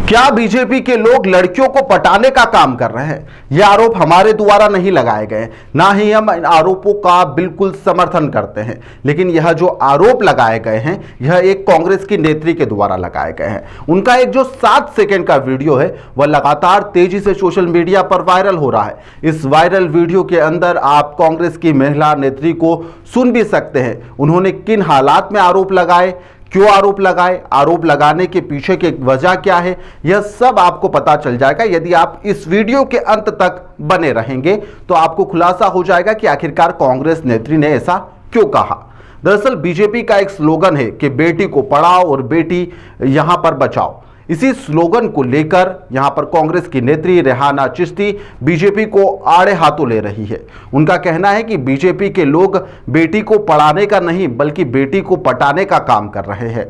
क्या बीजेपी के लोग लड़कियों को पटाने का काम कर रहे हैं? यह आरोप हमारे द्वारा नहीं लगाए गए, ना ही हम इन आरोपों का बिल्कुल समर्थन करते हैं, लेकिन यह जो आरोप लगाए गए हैं यह एक कांग्रेस की नेत्री के द्वारा लगाए गए हैं। उनका एक जो 7 सेकंड का वीडियो है वह लगातार तेजी से सोशल मीडिया पर वायरल हो रहा है। इस वायरल वीडियो के अंदर आप कांग्रेस की महिला नेत्री को सुन भी सकते हैं। उन्होंने किन हालात में आरोप लगाए, क्यों आरोप लगाए, आरोप लगाने के पीछे की वजह क्या है, यह सब आपको पता चल जाएगा। यदि आप इस वीडियो के अंत तक बने रहेंगे तो आपको खुलासा हो जाएगा कि आखिरकार कांग्रेस नेत्री ने ऐसा क्यों कहा। दरअसल बीजेपी का एक स्लोगन है कि बेटी को पढ़ाओ और बेटी यहां पर बचाओ। इसी स्लोगन को लेकर यहां पर कांग्रेस की नेत्री रेहाना चिश्ती बीजेपी को आड़े हाथों ले रही है। उनका कहना है कि बीजेपी के लोग बेटी को पढ़ाने का नहीं बल्कि बेटी को पटाने का काम कर रहे हैं।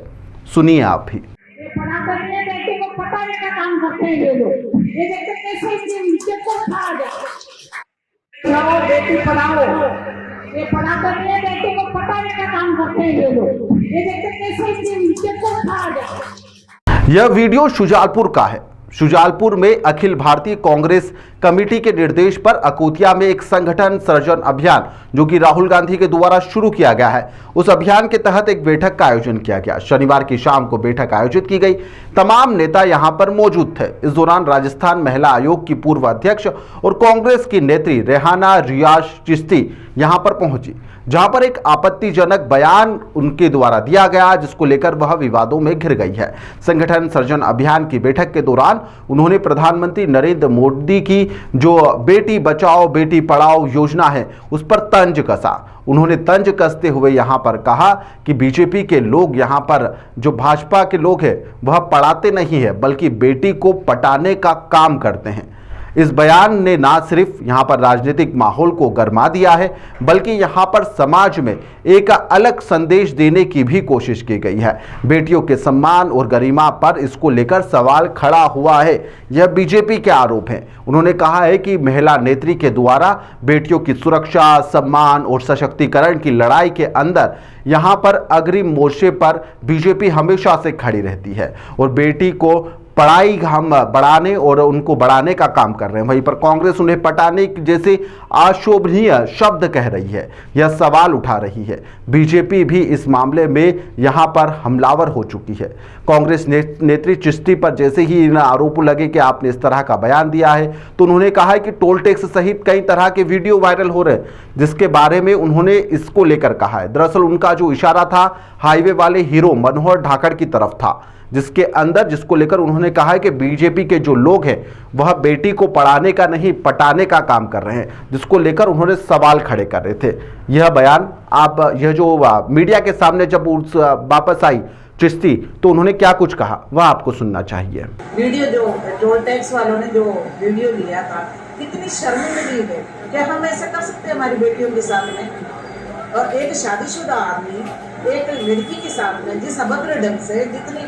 सुनिए आप भी। बेटी को पटाने का काम करते हैं ये लोग। ये देखते कैसे इसकी इज्जत को उठाया जाए। बेटी पढ़ाओ, ये पढ़ा कर बेटी को पटाने का काम करते हैं ये लोग। ये देखते कैसे इसकी इज्जत को उठाया जाए। यह वीडियो शुजालपुर का है। शुजालपुर में अखिल भारतीय कांग्रेस कमेटी के निर्देश पर अकोतिया में एक संगठन सृजन अभियान जो कि राहुल गांधी के द्वारा शुरू किया गया है, उस अभियान के तहत एक बैठक का आयोजन किया गया। शनिवार की शाम को बैठक आयोजित की गई। तमाम नेता यहां पर मौजूद थे। इस दौरान राजस्थान महिला आयोग की पूर्व अध्यक्ष और कांग्रेस की नेत्री रेहाना रियाज चिश्ती यहां पर पहुंची, जहां पर एक आपत्तिजनक बयान उनके द्वारा दिया गया जिसको लेकर वह विवादों में घिर गई है। संगठन सृजन अभियान की बैठक के दौरान उन्होंने प्रधानमंत्री नरेंद्र मोदी की जो बेटी बचाओ बेटी पढ़ाओ योजना है उस पर तंज कसा। उन्होंने तंज कसते हुए यहां पर कहा कि बीजेपी के लोग यहां पर जो भाजपा के लोग हैं वह पढ़ाते नहीं है बल्कि बेटी को पटाने का काम करते हैं। इस बयान ने ना सिर्फ यहां पर राजनीतिक माहौल को गरमा दिया है बल्कि यहां पर समाज में एक अलग संदेश देने की भी कोशिश की गई है। बेटियों के सम्मान और गरिमा पर इसको लेकर सवाल खड़ा हुआ है। यह बीजेपी के आरोप हैं। उन्होंने कहा है कि महिला नेत्री के द्वारा बेटियों की सुरक्षा, सम्मान और सशक्तिकरण की लड़ाई के अंदर यहां पर अग्रिम मोर्चे पर बीजेपी हमेशा से खड़ी रहती है और बेटी को पढ़ाई हम बढ़ाने और उनको बढ़ाने का काम कर रहे हैं। वहीं पर कांग्रेस उन्हें पटाने जैसे अशोभनीय शब्द कह रही है, यह सवाल उठा रही है। बीजेपी भी इस मामले में यहां पर हमलावर हो चुकी है। कांग्रेस नेत्री चिश्ती पर जैसे ही इन आरोप लगे कि आपने इस तरह का बयान दिया है तो उन्होंने कहा है कि टोल टैक्स सहित कई तरह के वीडियो वायरल हो रहे हैं जिसके बारे में उन्होंने इसको लेकर कहा है। दरअसल उनका जो इशारा था हाईवे वाले हीरो मनोहर ढाकड़ की तरफ था, जिसके अंदर जिसको लेकर उन्होंने कहा है कि बीजेपी के जो लोग हैं वह बेटी को पढ़ाने का नहीं पटाने का काम कर रहे हैं, जिसको लेकर उन्होंने सवाल खड़े कर रहे थे। यह बयान आप यह जो मीडिया के सामने जब वापस आई चिश्ती तो उन्होंने क्या कुछ कहा वह आपको सुनना चाहिए। वीडियो जो टोल टैक्स वालों ने जो वीडियो लिया था कितनी शर्मिंदगी है। क्या हम ऐसा कर सकते हैं हमारी बेटियों के साथ में? और एक शादीशुदा आदमी एक लड़की के साथ में जिस अभद्र ढंग से जितनी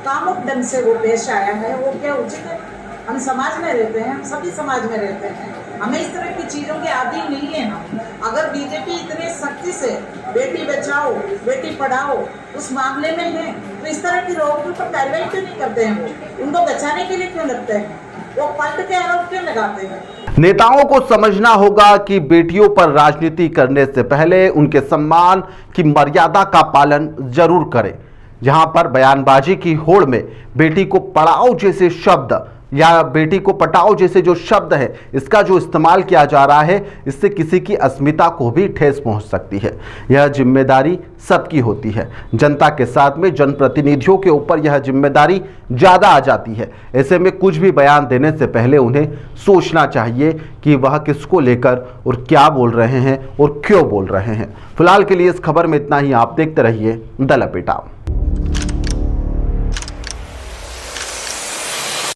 कामुक ढंग से वो पेश आया है वो क्या उचित है? हम समाज में रहते हैं, हम सभी समाज में रहते हैं, हमें इस तरह की चीज़ों के आदी नहीं है। हम अगर बीजेपी इतने सख्ती से बेटी बचाओ बेटी पढ़ाओ उस मामले में है तो इस तरह की रोक पर कार्रवाई क्यों नहीं करते हैं? वो उनको बचाने के लिए क्यों लगते हैं? वो पलट के आरोप क्यों लगाते हैं? नेताओं को समझना होगा कि बेटियों पर राजनीति करने से पहले उनके सम्मान की मर्यादा का पालन जरूर करें। जहां पर बयानबाजी की होड़ में बेटी को पढ़ाओ जैसे शब्द या बेटी को पटाओ जैसे जो शब्द है इसका जो इस्तेमाल किया जा रहा है इससे किसी की अस्मिता को भी ठेस पहुंच सकती है। यह जिम्मेदारी सबकी होती है। जनता के साथ में जनप्रतिनिधियों के ऊपर यह जिम्मेदारी ज़्यादा आ जाती है। ऐसे में कुछ भी बयान देने से पहले उन्हें सोचना चाहिए कि वह किसको लेकर और क्या बोल रहे हैं और क्यों बोल रहे हैं। फिलहाल के लिए इस खबर में इतना ही। आप देखते रहिए द लपेटा।